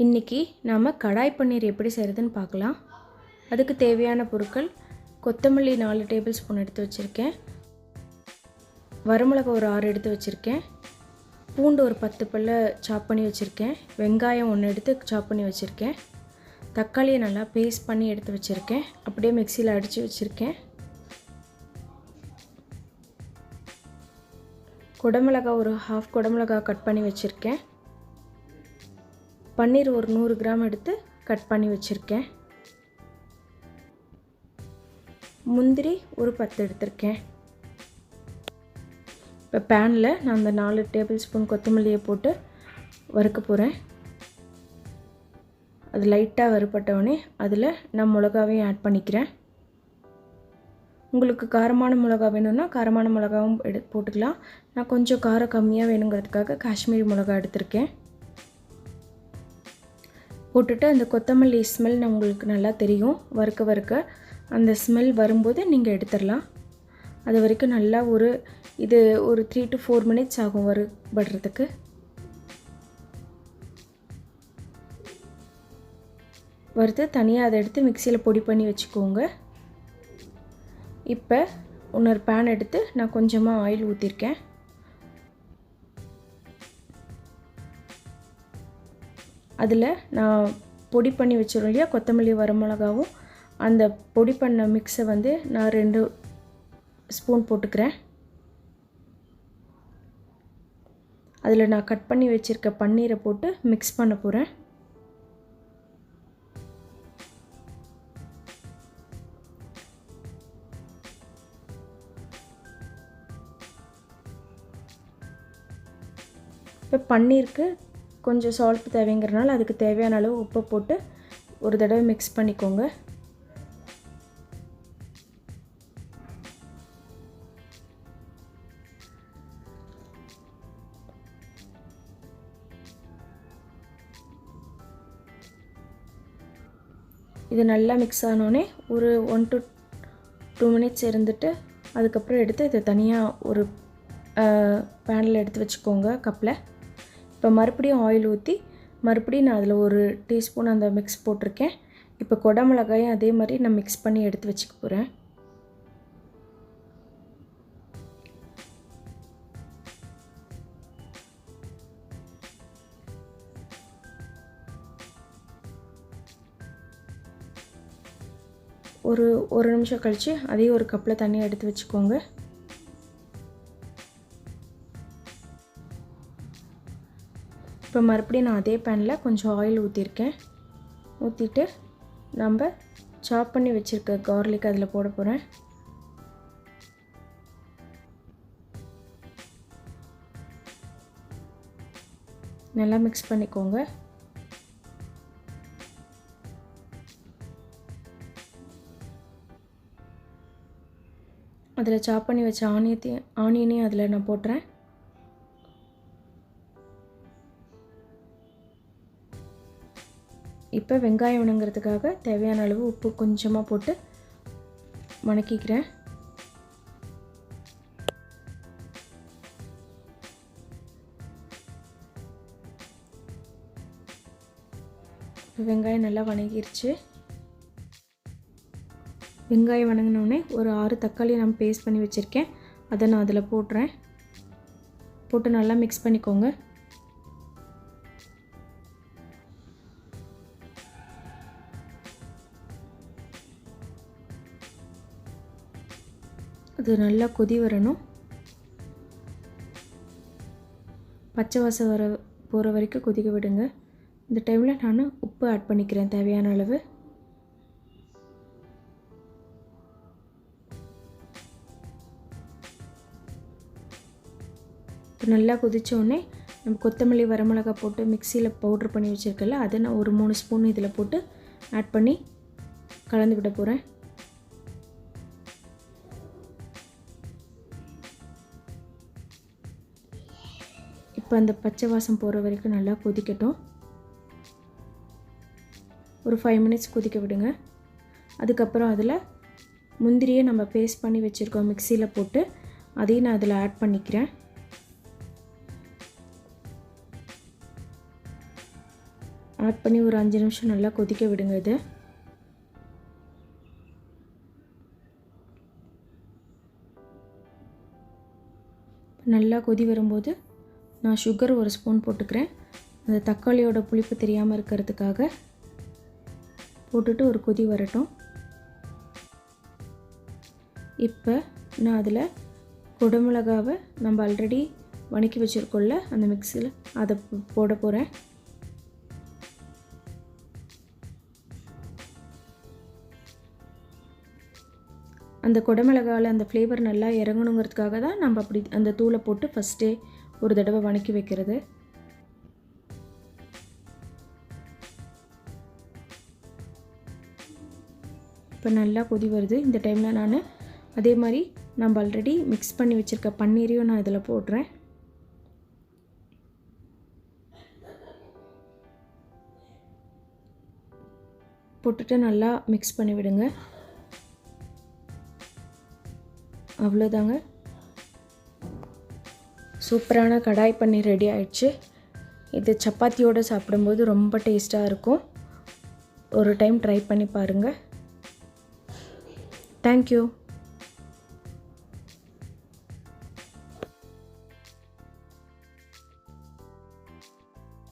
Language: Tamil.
இன்றைக்கி நாம் கடாய் பன்னீர் எப்படி செய்கிறதுன்னு பார்க்கலாம். அதுக்கு தேவையான பொருட்கள்: கொத்தமல்லி 4 டேபிள் ஸ்பூன் எடுத்து வச்சுருக்கேன், வரமிளகாய் ஒரு 6 எடுத்து வச்சுருக்கேன், பூண்டு ஒரு 10 பல்ல சாப் பண்ணி வச்சுருக்கேன், வெங்காயம் 1 எடுத்து சாப் பண்ணி வச்சுருக்கேன், தக்காளியை நல்லா பேஸ்ட் பண்ணி எடுத்து வச்சுருக்கேன், அப்படியே மிக்சியில் அடித்து வச்சுருக்கேன், குடமிளகாய் ஒரு 1/2 குடமிளகாய் கட் பண்ணி வச்சுருக்கேன், பன்னீர் ஒரு 100 கிராம் எடுத்து கட் பண்ணி வச்சுருக்கேன், முந்திரி ஒரு 10 எடுத்திருக்கேன். இப்போ பேனில் நான் அந்த 4 டேபிள் ஸ்பூன் கொத்தமல்லியை போட்டு வறுக்க போகிறேன். அது லைட்டாக வறுபட்டவுடனே அதில் நான் மிளகாவையும் ஆட் பண்ணிக்கிறேன். உங்களுக்கு காரமான மிளகா வேணும்னா காரமான மிளகாவும் போட்டுக்கலாம். நான் கொஞ்சம் காரம் கம்மியாக வேணுங்கிறதுக்காக காஷ்மீரி மிளகா எடுத்திருக்கேன். போட்டுட்டு அந்த கொத்தமல்லி ஸ்மெல் உங்களுக்கு நல்லா தெரியும். வறுக்க வறுக்க அந்த ஸ்மெல் வரும்போது நீங்கள் எடுத்துடலாம். அது வரைக்கும் நல்லா இது ஒரு 3 to 4 மினிட்ஸ் ஆகும் வறுபடுறதுக்கு. வறுத்து தனியாக அதை எடுத்து மிக்சியில் பொடி பண்ணி வச்சுக்கோங்க. இப்போ இன்னொரு பேன் எடுத்து நான் கொஞ்சமாக ஆயில் ஊற்றிருக்கேன். அதில் நான் பொடி பண்ணி வச்சிருக்கோம் இல்லையா, கொத்தமல்லி வரமிளகாவும் அந்த பொடி பண்ண மிக்ஸை நான் 2 ஸ்பூன் போட்டுக்கிறேன். அதில் நான் கட் பண்ணி வச்சுருக்க பன்னீரை போட்டு மிக்ஸ் பண்ண போகிறேன். இப்போ பன்னீருக்கு கொஞ்சம் சால்ட் தேவைங்கிறனால அதுக்கு தேவையான அளவு உப்பை போட்டு ஒரு தடவை மிக்ஸ் பண்ணிக்கோங்க. இது நல்லா மிக்ஸ் ஆனோடனே ஒரு 1 to 2 மினிட்ஸ் இருந்துட்டு அதுக்கப்புறம் எடுத்து இதை தனியாக ஒரு பேனில் எடுத்து வச்சுக்கோங்க, கப்பில். இப்போ மறுபடியும் ஆயில் ஊற்றி மறுபடியும் நான் அதில் 1 டீஸ்பூன் அந்த மிக்ஸ் போட்டிருக்கேன். இப்போ குடமிளகாயும் அதே மாதிரி நான் மிக்ஸ் பண்ணி எடுத்து வச்சுக்க போகிறேன். ஒரு நிமிஷம் கழித்து அதே ஒரு கப்பில் தண்ணி எடுத்து வச்சுக்கோங்க. இப்போ மறுபடியும் நான் அதே பேனில் கொஞ்சம் ஆயில் ஊற்றிருக்கேன். ஊற்றிட்டு நம்ம சாப் பண்ணி வச்சுருக்க கார்லிக் அதில் போட போகிறேன். நல்லா மிக்ஸ் பண்ணிக்கோங்க. அதில் சாப் பண்ணி வச்ச ஆனியனையும் அதில் நான் போட்டுறேன். இப்போ வெங்காயம் வணங்குறதுக்காக தேவையான அளவு உப்பு கொஞ்சமாக போட்டு வணக்கிக்கிறேன். வெங்காயம் நல்லா வணங்கிருச்சு. வெங்காயம் வணங்கினோடனே ஒரு 6 தக்காளி நான் பேஸ்ட் பண்ணி வச்சுருக்கேன், அதை நான் அதில் போட்டுறேன். போட்டு நல்லா மிக்ஸ் பண்ணிக்கோங்க. அது நல்லா கொதி வரணும். பச்சை வாசம் போகிற வரைக்கும் கொதிக்க விடுங்க. இந்த டைமில் நான் உப்பு ஆட் பண்ணிக்கிறேன் தேவையான அளவு. இப்போ நல்லா கொதித்தோடனே நம்ம கொத்தமல்லி வரமிளகாய் போட்டு மிக்சியில் பவுட்ரு பண்ணி வச்சுருக்கல, அதை நான் ஒரு 3 ஸ்பூன் இதில் போட்டு ஆட் பண்ணி கலந்து விட போகிறேன். இப்போ அந்த பச்சை வாசம் போகிற வரைக்கும் நல்லா கொதிக்கட்டும். ஒரு 5 மினிட்ஸ் கொதிக்க விடுங்க. அதுக்கப்புறம் அதில் முந்திரியை நம்ம பேஸ்ட் பண்ணி வச்சுருக்கோம் மிக்சியில் போட்டு, அதையும் நான் அதில் ஆட் பண்ணிக்கிறேன். ஆட் பண்ணி ஒரு 5 நிமிஷம் நல்லா கொதிக்க விடுங்க. இது நல்லா கொதி வரும்போது நான் சுகர் ஒரு ஸ்பூன் போட்டுக்கிறேன். அந்த தக்காளியோட புளிப்பு தெரியாமல் இருக்கிறதுக்காக போட்டுட்டு ஒரு கொதி வரட்டும். இப்போ நான் அதில் குடமிளகாவை நம்ம ஆல்ரெடி வணக்கி வச்சுருக்கோம்ல அந்த மிக்ஸியில் அதை போட போகிறேன். அந்த குடமிளகாவில் அந்த ஃப்ளேவர் நல்லா இறங்கணுங்கிறதுக்காக தான் நம்ம அப்படி அந்த தூளை போட்டு ஃபஸ்ட்டே ஒரு தடவை வணக்கி வைக்கிறது. இப்போ நல்லா கொதி வருது. இந்த டைமில் நான் அதே மாதிரி நம்ம ஆல்ரெடி மிக்ஸ் பண்ணி வச்சுருக்க பன்னீரையும் நான் இதில் போடுறேன். போட்டுட்டு நல்லா மிக்ஸ் பண்ணி விடுங்க. அவ்வளோதாங்க, சூப்பரான கடாய் பன்னீர் ரெடி ஆயிடுச்சு. இது சப்பாத்தியோடு சாப்பிடும்போது ரொம்ப டேஸ்ட்டாக இருக்கும். ஒரு டைம் ட்ரை பண்ணி பாருங்கள். தேங்க்யூ.